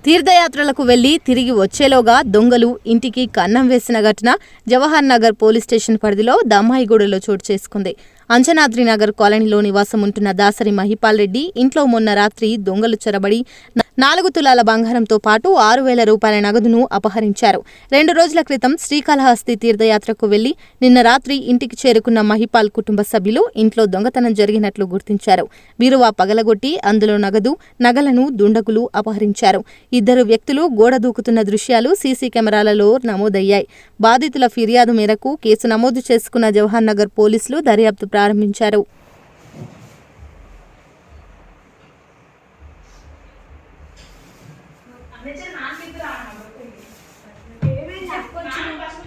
తీర్థయాత్రలకు వెళ్లి తిరిగి వచ్చేలోగా దొంగలు ఇంటికి కన్నం వేసిన ఘటన జవహర్ నగర్ పోలీస్ స్టేషన్ పరిధిలో దమ్మాయిగూడలో చోటు చేసుకుంది. అంజనాద్రి నగర్ కాలనీలో నివాసం ఉంటున్న దాసరి మహిపాల్ రెడ్డి ఇంట్లో మొన్న రాత్రి దొంగలు చొరబడి 4 తులాల బంగారంతో పాటు 6,000 రూపాయల నగదును అపహరించారు. 2 రోజుల క్రితం శ్రీకాళహస్తి తీర్థయాత్రకు వెళ్లి నిన్న రాత్రి ఇంటికి చేరుకున్న మహిపాల్ కుటుంబ సభ్యులు ఇంట్లో దొంగతనం జరిగినట్లు గుర్తించారు. బీరువా పగలగొట్టి అందులో నగలను దుండగులు అపహరించారు. 2 వ్యక్తులు గోడ దూకుతున్న దృశ్యాలు సీసీ కెమెరాలలో నమోదయ్యాయి. బాధితుల ఫిర్యాదు మేరకు కేసు నమోదు చేసుకున్న జవహర్ నగర్ పోలీసులు దర్యాప్తు ప్రారంభించారు. నాకు